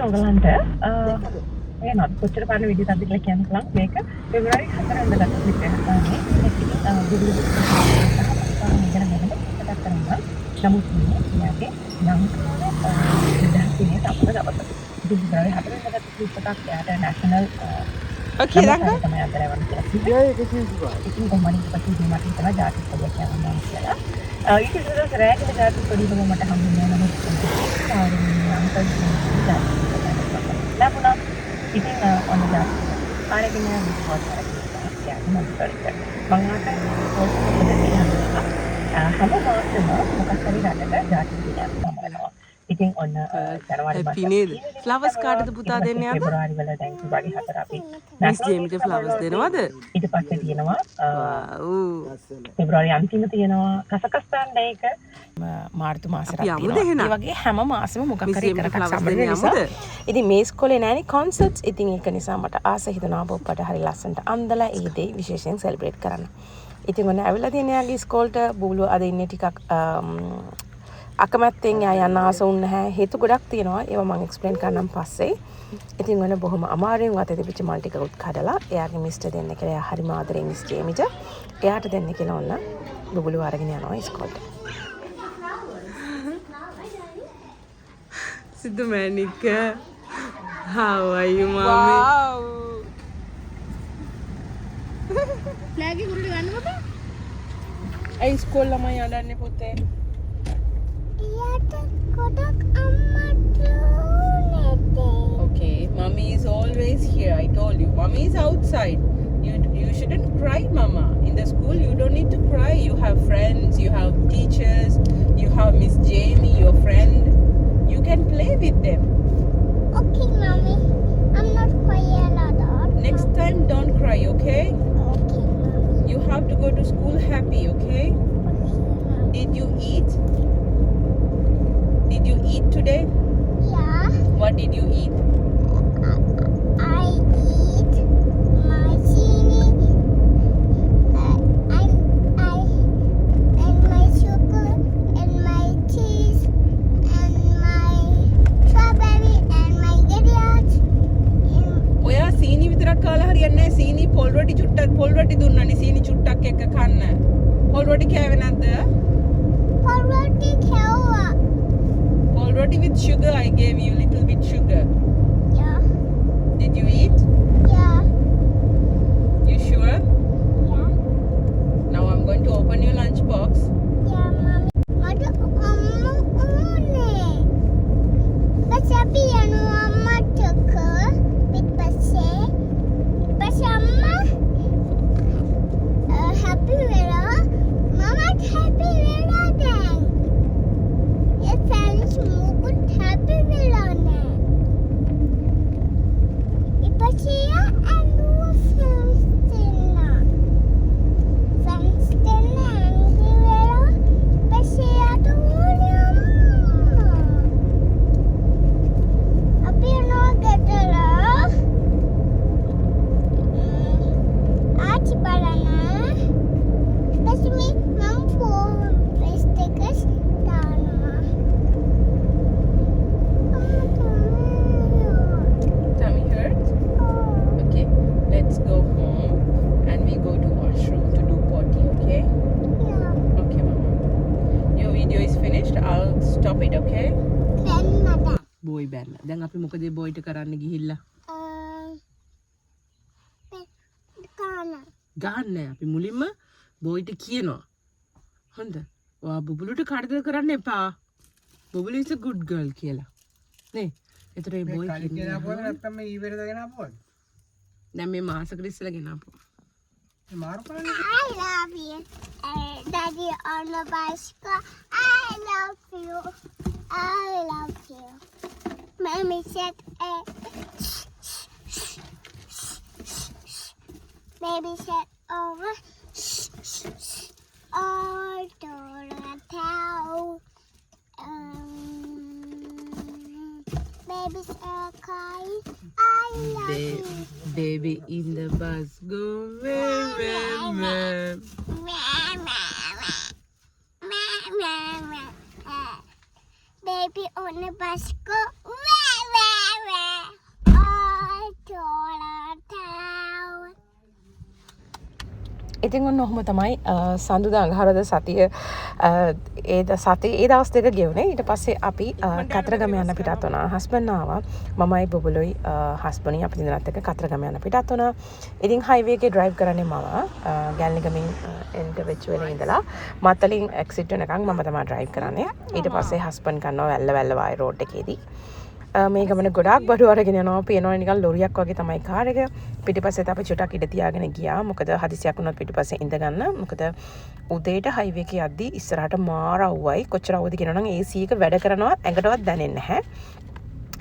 ඔයගලන්ට එනත් කොච්චර පාන විදිහට අද කියලා කියන්න පුළුවන් මේක පෙබරවාරි 4 වෙනිදා ගත්ත ක්ලිප් එකක් තමයි Google ඉගෙන ගන්න කතා කරනවා නමුත් මේකේ නම් විද්‍යාර්ථිනේ තමයි දවස් පෙබරවාරි 4 වෙනිදා ගත්ත ක්ලිප් එකක් යාට නැෂනල් Okay, danke. තමයි අද රැවන්න කියලා. ඉතින් කොහොමද ඉතින් මට හිතනවා ජාතික පොඩියක් යනවා කියලා. ඊට ඉස්සෙල්ලා රැගෙන ජාතික පොඩියම මට හම්බුනේ නමුත් අංකල් ලැබුණා. ඉතින් ඔන්න ජාතික ආරගෙන විශ්වාස කරලා මම කරේ. මම හැම මාසෙම මොකක් හරි රටක ජාතික දිනයක් සමරනවා. ඉතින් ඔන්න ජනවාරි Happy නේද? ෆ්ලවර්ස් කාටද පුතා දෙන්නේ අද? පෙබරවාරි වල දැන් පෙබරවාරි 4 අපි මිස් ජේමිට ෆ්ලවර්ස් දෙනවද? ඊට පස්සේ තියෙනවා වව්. පෙබරවාරි අන්තිම තියෙනවා කසකස්තාන් ඩේ එක මාර්තු මාසෙට තියෙනවා. ඒ වගේ හැම මාසෙම මොකක් හරි එකක් සම්බන්ධ නිසා ඉතින් මේ ඉස්කෝලේ නෑනේ කොන්සර්ට්ස්. ඉතින් ඒක නිසා මට ආස හිතනවා බොප්පට හරි ලස්සනට අන්දලා ඒ දේ විශේෂයෙන් සෙලිබ්‍රේට් කරන්න. ඉතින් ඔන්න ඇවිල්ලා තියෙන යාගේ ඉස්කෝලේට බූලු අද ඉන්නේ ටිකක් අකමැත්තෙන් යන්න ආස වුණ නැහැ. හේතු ගොඩක් තියෙනවා. ඒවා මම එක්ස්ප්ලেইন කරන්නම් පස්සේ. ඉතින් ඔන්න බොහොම අමාරුවෙන් වතේ තිබිච්ච මල් ටික උත් කඩලා එයාගේ මිස්ටර් දෙන්න කියලා එයා හරිම ආදරෙන් මිස් ජේමිට එයාට දෙන්න කියලා ඔන්න බුබුලු අරගෙන යනවා ඉස්කෝලේට. Sidhu Manika. How are you, mommy? Wow. Lagi guru gන්න බබා. Ay school lamay යන්නේ පුතේ. යාට ගොඩක් අම්මට නැතේ. Okay, mommy is always here. I told you, mommy is outside. You shouldn't cry, mama. In the school, you don't need to cry. You have friends, you have teachers, you have Miss Jamie, your friend. You can play with them. Okay, mommy. I'm not crying a lot. Next time, don't cry, okay? Okay, mommy. You have to go to school happy, okay? Okay, mommy. Did you eat? Did you eat today? Yeah. What did you eat? I eat my chili and my sugar and my cheese and my strawberry and my grapes. ඔයා සීනි විතරක් කාලා හරියන්නේ නැහැ. සීනි පොල් රොටි චුට්ටක් පොල් රොටි දුන්නානේ. සීනි චුට්ටක් එක්ක කන්න. පොල් රොටි කෑවේ නැද්ද? Already killed. Pol roti with sugar. I gave you little bit sugar. Yeah. Did you eat? Yeah. You sure? Yeah. Now I'm going to open your lunch box. Yeah, mommy. Mother, Amma, But Abby, and Amma took her. But Amma, happy Vera. Mama, happy Vera then. Your friends moved happy Vera then. Ipachia and your friends dinner. Friends dinner and Vera. Ipachia to Abby, no get her. Balana. That's me, Mom. Stickers down. Tummy hurt? Okay. Let's go home and we go to washroom to do potty. Okay? Yeah. Okay, mama. Your video is finished. I'll stop it. Okay? Then mother. Boy බැලලා. දැන් අපි මොකද බොයිට කරන්න ගිහිල්ලා? Kana. ගන්න අපි මුලින්ම බොයිට කියනවා. හොඳ. ඔයා බුබුලුට කරදර කරන්න එපා. බුබුලු is a good girl කියලා. නේ? ඒතර ඒ බොයි කියලා ආපුවම නැත්තම් මේ ඊවෙරද ගෙන ආපුවද? දැන් මේ මාසකට ඉස්සෙල්ලා ගෙන ආපුවා. මේ මාරු කරන්නේ. I love you. Daddy on the bicycle. I love you. I love you. Mommy said, Baby said, over. Oh, don't tell. Babies are crying. I love you. Baby in the bus go where. Baby baby on the bicycle. Where? I told town. ඉතින් ඔන්න ඔහොම තමයි සඳුදා අඟහරුවාදා සතිය ඒ දවස් දෙක ගෙවුනේ. ඊට පස්සේ අපි කතරගම යන්න පිටත් වුණා. හස්බන්ඩ් ආවා. මමයි බබලුයි හස්බන්ඩ්යි අපි දෙන්නත් එක්ක කතරගම යන්න පිටත් වුණා. ඉතින් හයිවේ එකේ ඩ්‍රයිව් කරන්නේ මම ගැල්නිගමින් එන්ටර් වෙච්ච වෙලේ ඉඳලා මත්තලින් එක්සිට් වෙනකන් මම තමයි ඩ්‍රයිව් කරන්නේ. ඊට පස්සේ හස්බන්ඩ් කරනවා වැල්ල වායි රෝඩ් එකේදී. මේ ගමන ගොඩාක් බඩු අරගෙන යනවා. පේනවා නිකන් ලොරියක් වගේ තමයි කාර් එක. පිටිපස්සෙත් අපි චුටක් ඉඳ තියාගෙන ගියා. මොකද හදිසියක් වුණොත් පිටිපස්සේ ඉඳ ගන්න. මොකද උදේට හයිවේ එකේ යද්දි ඉස්සරහට මාර අවුවයි. කොච්චර අවුවද කියනවනම් AC එක වැඩ කරනවා ඇඟටවත් දැනෙන්නේ නැහැ.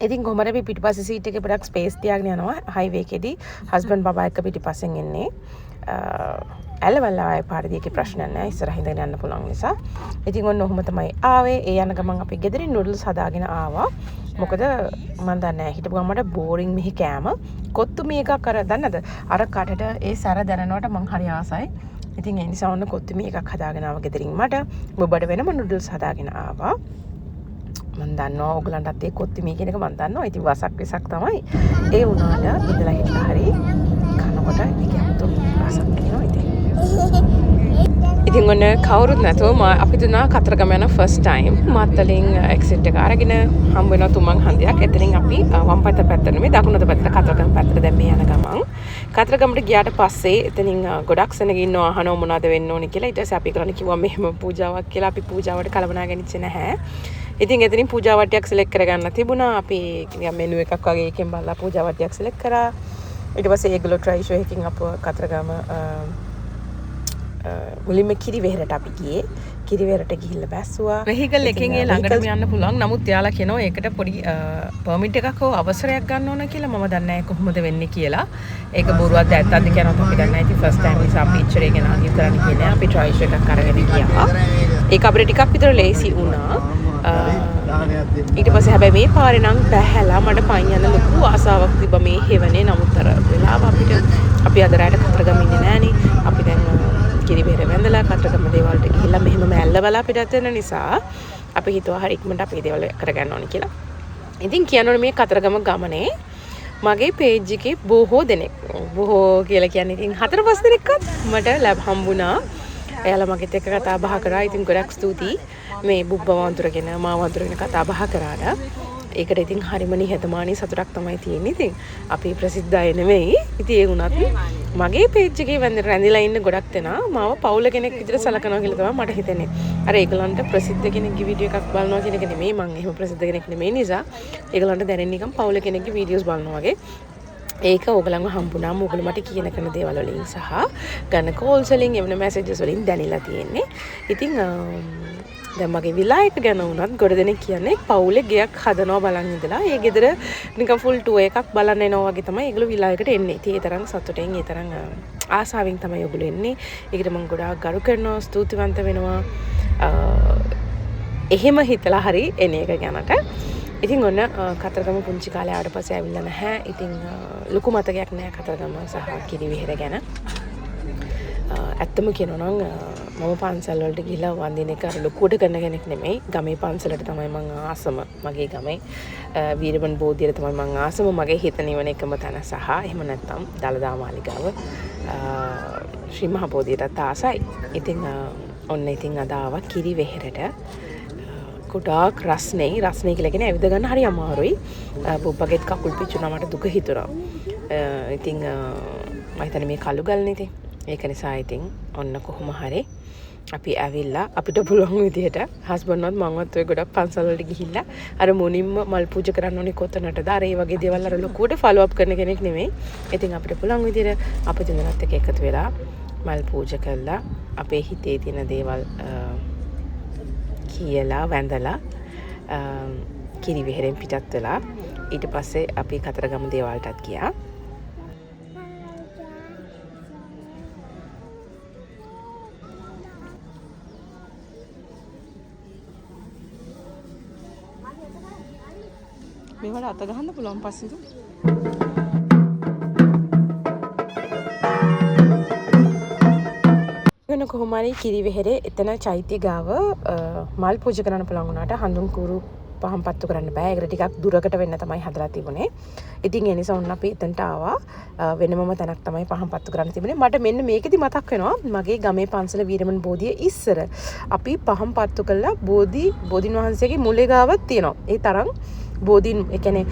ඉතින් කොහමද අපි පිටිපස්සේ සීට් එකේ පොඩක් ස්පේස් තියාගෙන යනවා. හයිවේ එකේදී හස්බන්ඩ් බබා එක්ක පිටිපස්සෙන් එන්නේ. ඇලවල්ලාවේ පාරදීකේ ප්‍රශ්නයක් නැහැ. ඉස්සරහින් ඉඳගෙන යන්න පුළුවන් නිසා. ඉතින් ඔන්න ඔහොම තමයි ආවේ. ඒ යන ගමන් අපි ගෙදරින් නූඩල්ස් හදාගෙන ආවා. මොකද මම දන්නේ නැහැ හිටපු ගමන්ට බෝරින් මෙහි කෑම කොත්තු මේකක් අර දන්නද අර කටට ඒ සැර දැනනකොට මං හරි ආසයි. ඉතින් ඒ නිසා ඔන්න කොත්තු මේකක් හදාගෙන ආවා ගෙදරින් මට බබට වෙනම නූඩල්ස් හදාගෙන ආවා. මම දන්නවා ඔයගලන්ටත් ඒ කොත්තු මේ කියන එක මම දන්නවා. ඉතින් වසක් තමයි. ඒ වුණාට ඉඳලා හිටලා හරි කනකොට ඒක අමුතු රසක් එනවා ඉතින්. ඉතින් ඔන්න කවුරුත් නැතුව අපි දුනා කතරගම යන ෆස්ට් ටයිම් මත්තලින් එක්සිට් එක අරගෙන හම්බ වෙනවා තුමන් හන්දියක්. එතනින් අපි වම් පැත්තට නෙමෙයි දකුණු පැත්තට කතරගම පැත්තට දැන් මේ යන ගමන් කතරගමට ගියාට පස්සේ එතනින් ගොඩක් සෙනග ඉන්නවා අහනවා මොනවද වෙන්න ඕනේ කියලා. ඊට පස්සේ අපි කරන්නේ කිව්වා මෙහෙම පූජාවක් කියලා. අපි පූජාවට කලබනා ගෙනිච්චේ නැහැ. ඉතින් එතනින් පූජා වට්ටියක් සිලෙක්ට් කරගන්න තිබුණා. අපි නිකන් මෙනු එකක් වගේ එකෙන් බලලා පූජා වට්ටියක් සිලෙක්ට් කරා. ඊට පස්සේ ඒගොල්ලෝ ට්‍රයි ෂෝ එකකින් අපව කතරගම මුලින්ම කිරිවෙහෙරට අපි ගියේ. කිරිවෙහෙරට ගිහිල්ලා බැස්සුවා. වෙහිකල් එකෙන් ඒ ළඟටම යන්න පුළුවන්. නමුත් එයාලා කියනවා ඒකට පොඩි පර්මිට් එකක් හෝ අවසරයක් ගන්න ඕන කියලා. මම දන්නේ නැහැ කොහොමද වෙන්නේ කියලා. ඒක බොරුවක්ද ඇත්තක්ද කියනවත් අපි දන්නේ නැහැ. ඉතින් ෆස්ට් ටයිම් නිසා අපි ඉච්චරේ ගෙන ආගිය කරන්න කියන්නේ අපි ට්‍රයි ෂෝ එකක් අරගෙන ගියා. ඒක අපිට ටිකක් විතර ලේසි වුණා. ඊට පස්සේ හැබැයි මේ පාරේ නම් බැහැලා මට පයින් යන ලොකු ආසාවක් තිබ්බා මේ හෙවනේ. නමුත් අර වෙලාව අපි අද රාට කතරගම ඉන්නේ නෑනේ. අපි දැන් කිරිවෙහෙර වැඳලා කතරගම දේවල්ට ගිහිල්ලා මෙහෙම ඇල්ල බලා පිටත් වෙන නිසා අපි හිතුවා හරි ඉක්මනට අපේ දේවල් කරගන්න ඕනේ කියලා. ඉතින් කියනවනේ මේ කතරගම ගමනේ මගේ පේජ් එකේ බොහෝ කියලා කියන්නේ ඉතින් 4-5 දෙනෙක්වත් මට හම්බුණා. එයාලා මගෙත් එක්ක කතා බහ කරා. ඉතින් ගොඩක් ස්තුතියි මේ බුබ්බ වඳුරගෙන මා වඳුරගෙන කතා බහ කරාට. ඒකට ඉතින් හරිම නිහතමානී සතුටක් තමයි තියෙන්නේ. ඉතින් අපි ප්‍රසිද්ධ අය නෙමෙයි. ඉතින් ඒ වුණත් මගේ පේජ් එකේ රැඳිලා ඉන්න ගොඩක් දෙනා මාව පවුල කෙනෙක් විදිහට සලකනවා කියලා තමයි මට හිතෙන්නේ. අර ඒගොල්ලන්ට ප්‍රසිද්ධ කෙනෙක්ගේ වීඩියෝ එකක් බලනවා කියන එක නෙමෙයි. මම එහෙම ප්‍රසිද්ධ කෙනෙක් නෙමෙයි නිසා ඒගොල්ලන්ට දැනෙන්නේ නිකන් පවුල කෙනෙක්ගේ වීඩියෝස් බලනවා වගේ. ඒක ඕගලන්ව හම්බුනාම ඕගොල්ලෝ මට කියන දේවල් වලින් සහ ගන්න කෝල්ස් වලින් එවන මැසේජස් වලින් දැනিলা තියෙන්නේ. ඉතින් දැන් මගේ විලා එක ගැන වුණත් ගොඩ දෙනෙක් කියන්නේ පවුලේ ගෙයක් හදනවා බලන් ඉඳලා ඒ ගෙදර නිකන් ෆුල් ටුවර් එකක් බලන්න එනවා වගේ තමයි ඒගොල්ලෝ විලා එකට එන්නේ. ඉතින් ඒ තරම් සතුටෙන් ඒ තරම් ආසාවෙන් තමයි ඒගොල්ලෝ එන්නේ. ඒකට මම ගොඩාක් ගරු කරනවා, ස්තුතිවන්ත වෙනවා. එහෙම හිතලා හරි එන එක ගැනට. ඉතින් ඔන්න කතරගම පුංචි කාලේ ආවට පස්සේ ඇවිල්ලා නැහැ. ඉතින් ලොකු මතකයක් නැහැ කතරගම සහ කිරිවෙහෙර ගැන. ඇත්තම කියනවා නම් මම පන්සල් වලට ගිහිල්ලා වන්දින එක අර ලොකුවට කරන කෙනෙක් නෙමෙයි. ගමේ පන්සලට තමයි මම ආසම. මගේ ගමේ වීරබන් බෝධියට තමයි මම ආසම. මගේ හිත නිවන එකම තැන සහ එහෙම නැත්නම් දලදා මාලිගාව ශ්‍රී මහ බෝධියටත් ආසයි. ඉතින් ඔන්න ඉතින් අද ආවා කිරිවෙහෙරට. ගොඩාක් රස්නේ කියලා කියන්නේ ඇවිද ගන්න හරි අමාරුයි. බුබ්බගෙත් කකුල් පිච්චුණා මට දුක හිතුණා. ඉතින් මම හිතන්නේ මේ කළු ගල්නේ ඉතින්. ඒක නිසා ඉතින් ඔන්න කොහොම හරි අපි ඇවිල්ලා අපිට පුළුවන් විදිහට හස්බන්ඩ්වත් මමවත් ඔය ගොඩක් පන්සල් වලට ගිහිල්ලා අර මුනින්ම මල් පූජා කරන්න ඕනේ කොතනටද අර ඒ වගේ දේවල් අර ලොකුවට ෆලෝ අප් කරන කෙනෙක් නෙමෙයි. ඉතින් අපිට පුළුවන් විදිහට අපි දෙන්නත් එක්ක එකතු වෙලා මල් පූජා කළා අපේ හිතේ තියෙන දේවල් කියලා වැඳලා කිරිවෙහෙරෙන් පිටත් වෙලා ඊට පස්සේ අපි කතරගම දේවල්ටත් ගියා. මේවට අත ගහන්න පුළුවන් පස්සේද? වෙන කොහොම හරි කිරිවෙහෙරේ එතන චෛත්‍ය ගාව මල් පූජා කරන්න පුළුවන් වුණාට හඳුන් කුරු පහන් පත්තු කරන්න බෑ. ඒකට ටිකක් දුරකට වෙන්න තමයි හදලා තිබුණේ. ඉතින් ඒ නිසා උන් අපි එතනට ආවා. වෙනමම තැනක් තමයි පහන් පත්තු කරන්න තිබුණේ. මට මෙන්න මේකෙදි මතක් වෙනවා මගේ ගමේ පන්සල වීරමන් බෝධිය ඉස්සර අපි පහන් පත්තු කළා බෝධින් වහන්සේගේ මුලේ ගාවක් තියෙනවා. ඒ තරම් බෝධින් ඒ කියන්නේ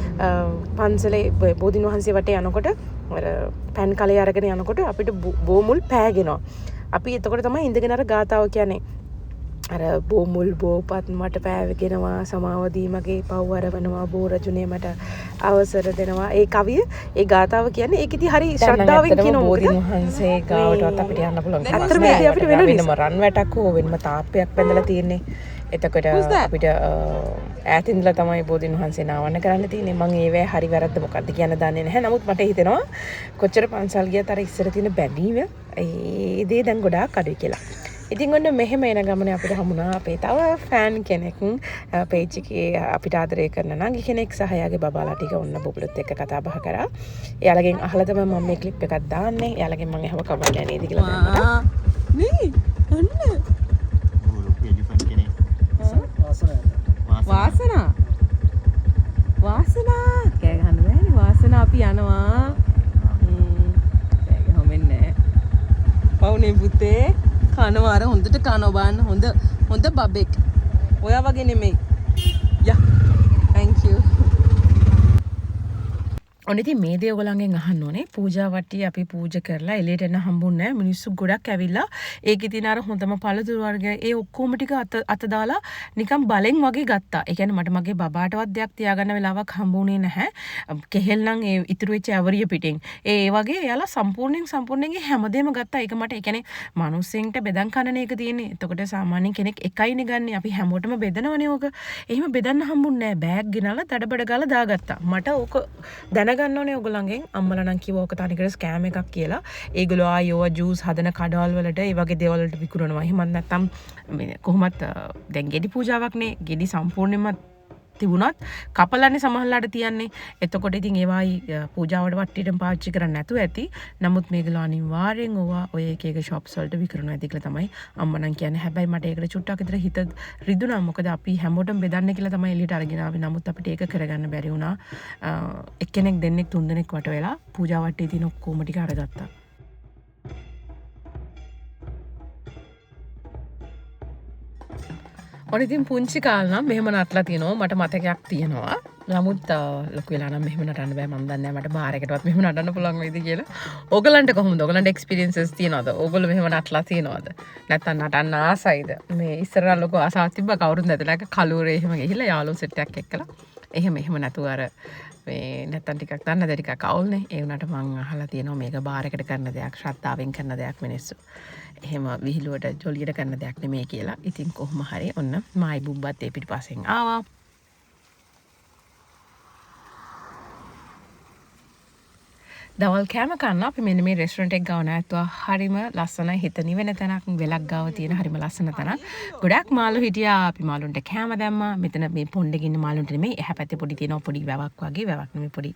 පන්සලේ බෝධින් වහන්සේ වටේ යනකොට පැන් කලේ අරගෙන යනකොට අපිට බෝමුල් පෑගෙනවා. අපි එතකොට තමයි ඉඳගෙන අර ගාතාව කියන්නේ අර බෝමුල් බෝපත් මට පෑවගෙනවා සමාවදී මගේ පව් අරවනවා බෝරජුනේ මට අවසර දෙනවා. ඒ කවිය ඒ ගාතාව කියන්නේ ඒකෙදි හරි ශ්‍රද්ධාවෙන් කියන බෝධින් වහන්සේ ගාවටවත් අපිට යන්න පුළුවන්. ඇත්තටම මේක අපිට වෙනම රන් වැටක් හෝ වෙනම තාප්පයක් බැඳලා තියෙන්නේ. එතකොට අපිට ඈතින්දලා තමයි බෝධින් වහන්සේ නාවන්න කරන්න තියෙන්නේ. මම ඒවැ හරි වැරද්ද මොකද්ද කියන්න දන්නේ නැහැ. නමුත් මට හිතෙනවා කොච්චර පන්සල් ගියත් අර ඉස්සර තියෙන බැඳීම ඒ දේ දැන් ගොඩාක් අඩුයි කියලා. ඉතින් ඔන්න මෙහෙම එන ගමනේ අපිට හමුණා අපේ තව ෆෑන් කෙනෙක් පේජ් එකේ අපිට ආදරය කරන නංගි කෙනෙක් සහ එයාගේ බබාලා ටික ඔන්න බුබුලුත් එක්ක කතා බහ කරා. එයාලගෙන් අහලා තමයි මම මේ ක්ලිප් එකක් දාන්නේ. එයාලගෙන් මම අහව කවන්නේ නේද කියලා දැනගන්න. නේ ඔන්න වාසනා කෑ ගහන්න බෑනේ. වාසනා අපි යනවා. කෑ ගහන්නේ පවුනේ පුතේ කනවා අර හොඳට කනවා බලන්න හොඳ බබෙක්. ඔයා වගේ නෙමෙයි. යා. thank you. ඔන්න ඉතින් මේ දේ ඔයගලන්ගෙන් අහන්න ඕනේ. පූජා වට්ටිය අපි පූජා කරලා එළියට එන්න හම්බුන්නේ නැහැ. මිනිස්සු ගොඩක් ඇවිල්ලා ඒකේ තියෙන අර හොඳම පළතුරු වර්ග ඒ ඔක්කොම ටික අත දාලා නිකන් බලෙන් වගේ ගත්තා. ඒ කියන්නේ මට මගේ බබාටවත් දෙයක් තියාගන්න වෙලාවක් හම්බුනේ නැහැ. කෙහෙල් නම් ඒ ඉතුරු වෙච්ච අවරිය පිටින්. ඒ වගේ එයාලා සම්පූර්ණයෙන් හැමදේම ගත්තා. ඒක මට ඒ කියන්නේ මිනිස්සුන්ට බෙදන් කනන එක තියෙන්නේ. එතකොට සාමාන්‍ය කෙනෙක් එකයිනේ ගන්නෙ. අපි හැමෝටම බෙදනවනේ ඕක. එහෙම බෙදන්න හම්බුන්නේ නැහැ. බෑග් ගෙනල්ලා දඩබඩ ගාලා දාගත්තා. මට ඕක ගන්න ඕනේ ඔයගොල්ලන්ගෙන් අම්මලා නම් කිව්වා ඔක තනිකර ස්කෑම් එකක් කියලා. ඒගොල්ලෝ ආයෝවා ජූස් හදන කඩවල් වලට ඒ වගේ දේවල් වලට විකුණනවා. එහෙම නැත්නම් කොහොමත් දැන් ගෙඩි පූජාවක්නේ. ගෙඩි සම්පූර්ණයෙන්ම තිබුණත් කපලන්නේ සමහරලාට තියන්නේ. එතකොට ඉතින් ඒවායි පූජාවට වට්ටියට පාවිච්චි කරන්න නැතුව ඇති. නමුත් මේගොල්ලෝ අනිවාර්යෙන් ඕවා ඔය එක shops වලට විකුණනවා ඇති කියලා තමයි අම්මා නම් කියන්නේ. හැබැයි මට ඒකට චුට්ටක් විතර හිත රිදුනා. මොකද අපි හැමෝටම බෙදන්න කියලා තමයි එළියට අරගෙන ආවේ. නමුත් අපිට ඒක කරගන්න බැරි වුණා. එක්කෙනෙක් දෙන්නෙක් තුන් දෙනෙක් වට වෙලා පූජා වට්ටියේ තියෙන ඔක්කොම ටික අරගත්තා. ඔන්න ඉතින් පුංචි කාලේ නම් මෙහෙම නටලා තියෙනවා. මට මතකයක් තියෙනවා. නමුත් ලොකු වෙලා නම් මෙහෙම නටන්න බෑ. මම දන්නේ නැහැ මට බාරයකටවත් මෙහෙම නටන්න පුළුවන් වෙයිද කියලා. ඕගලන්ට කොහොමද? ඕගලන්ට එක්ස්පීරියන්සස් තියෙනවද? ඕගොල්ලෝ මෙහෙම නටලා තියෙනවද? නැත්නම් නටන්න ආසයිද? මේ ඉස්සරහා ලොකු ආසාවක් තිබ්බා කවුරුත් නැතලා කලුරේ එහෙම ගිහිල්ලා යාළුවෝ සෙට් එකක් එක්කලා එහෙම නැතුව අර මේ නැත්තම් ටිකක් දන්නද ටිකක් අවුල්නේ. ඒ වුණාට මං අහලා තියෙනවා මේක බාරයකට කරන දෙයක්, ශ්‍රද්ධාවෙන් කරන දෙයක් මිනිස්සු. එහෙම විහිළුවට ජොලියට කරන දෙයක් නෙමෙයි කියලා. ඉතින් කොහොම හරි ඔන්න මායි බුබ්බත් ඒ පිටිපස්සෙන් ආවා. දවල් කෑම කන්න අපි මෙන්න මේ රෙස්ටොරන්ට් එක ගාව නැත්තුවා. හරිම ලස්සනයි. හිත නිවෙන තැනක්, වෙලක් ගාව තියෙන හරිම ලස්සන තැනක්. ගොඩක් මාළු හිටියා. අපි මාළුන්ට කෑම දැම්මා. මෙතන මේ පොණ්ඩේ ඉන්න මාළුන්ට නෙමෙයි. එහා පැත්තේ පොඩි තියෙන පොඩි වැවක් වගේ. වැවක් නෙමෙයි පොඩි.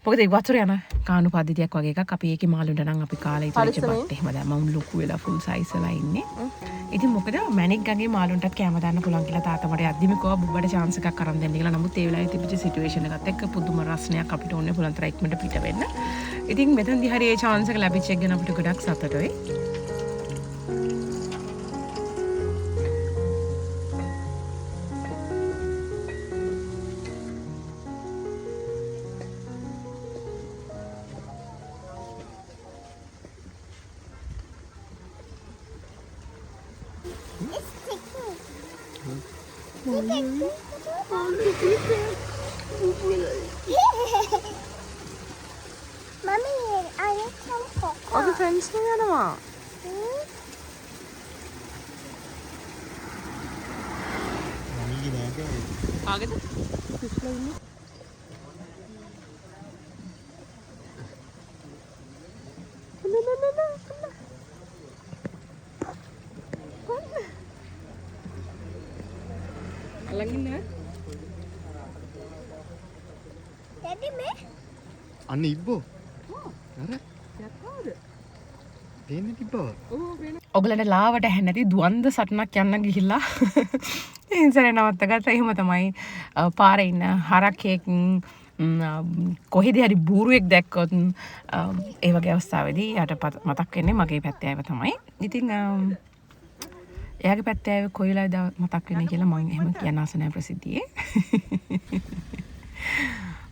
මොකද ඒ වතුර යන කාණු පද්ධතියක් වගේ එකක්. අපි ඒකේ මාළුන්ට නම් අපි කාලේ ඉතිරිච්ච බත් එහෙම දැම්මම උන් ලොකු වෙලා ෆුල් සයිස් වෙලා ඉන්නේ. ඉතින් මොකද මැනික් ගගේ මාළුන්ටත් කෑම දාන්න පුළුවන් කියලා තාත්තා මට යද්දිම කිව්වා බුබ්බට chance එකක් අරන් දෙන්න කියලා. නමුත් ඒ වෙලාවේ තිබිච්ච සිටුේෂන් එකත් එක්ක පුදුම රසණයක් අපිට ඕනේ පුළුවන් තරම් ඉක්මනට පිට වෙන්න. ඉතින් මෙතනදී හරි ඒ chance එක ලැබිච්ච එක ගැන අපිට ගොඩක් සතුටුයි. Mommy, I need some cocoa. ඔගේ ෆ්‍රෙන්ඩ්ස් නේ යනවා. ආගෙද? කිස්ලා ඉන්නේ. අලංගින්නේ Daddy, me? අන්න ඉබ්බෝ. අර යක්කාද? දෙන්නේ තිබ්බා. ඔයගලන්ට ලාවට ඇහෙන්නේ නැති දුවන්ද සටනක් යන්න ගිහිල්ලා ඉන්සරේ නවත්තගත්තා. එහෙම තමයි පාරේ ඉන්න හරකෙක් කොහෙද හරි බූරුවෙක් දැක්කොත් ඒ වගේ අවස්ථාවේදී යාට මතක් වෙන්නේ මගේ පැත්තේ අයව තමයි. ඉතින් එයාගේ පැත්තේ අයව කොයි වෙලාවද මතක් වෙන්නේ කියලා මම එහෙම කියන්න ආස නැහැ ප්‍රසිද්ධියේ.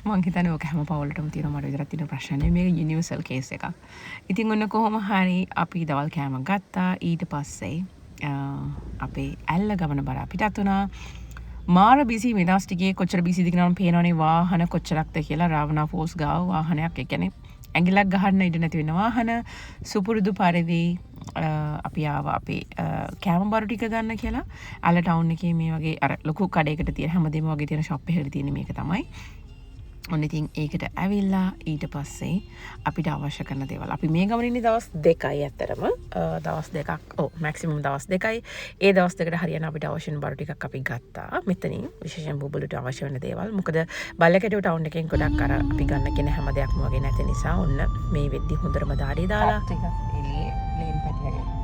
මං හිතන්නේ ඔක හැම පවුලටම තියෙන මට විතරක් තියෙන ප්‍රශ්න නෙමෙයි මේක යුනිවර්සල් කේස් එකක්. ඉතින් ඔන්න කොහොම හරි අපි දවල් කෑමක් ගත්තා. ඊට පස්සේ අපේ ඇල්ල ගමන බර පිටත් වුණා. මාර බිසි මේ දවස් ටිකේ කොච්චර බිසිද කියලා නම් පේනවනේ වාහන කොච්චරක්ද කියලා රාවණා ෆෝස් ගාව වාහනයක් ඒ කියන්නේ ඇඟිල්ලක් ගහන්න ඉඩ නැති වෙන වාහන සුපුරුදු පරිදි අපි ආවා අපේ කෑම බරු ටික ගන්න කියලා ඇල්ල ටවුන් එකේ මේ වගේ අර ලොකු කඩේකට තියෙන හැමදේම වගේ තියෙන ෂොප් එකකට තියෙන මේක තමයි. ඔන්න ඉතින් ඒකට ඇවිල්ලා ඊට පස්සේ අපිට අවශ්‍ය කරන දේවල් අපි මේ ගමන ඉන්නේ දවස් 2යි ඇත්තරම දවස් 2ක් මැක්සිමම් දවස් 2යි ඒ දවස් දෙකට හරියන අපිට අවශ්‍ය වෙන බරු ටිකක් අපි ගත්තා මෙතනින් විශේෂයෙන් බුබුලුට අවශ්‍ය වෙන දේවල් මොකද බල්ලකටව ටවුන් එකෙන් ගොඩක් අර අපි ගන්න කියන හැම දෙයක්ම වගේ නැති නිසා ඔන්න මේ වෙද්දි හොඳටම දාඩිය දාලා ටිකක් එළියේ ලේන් පැටියගේ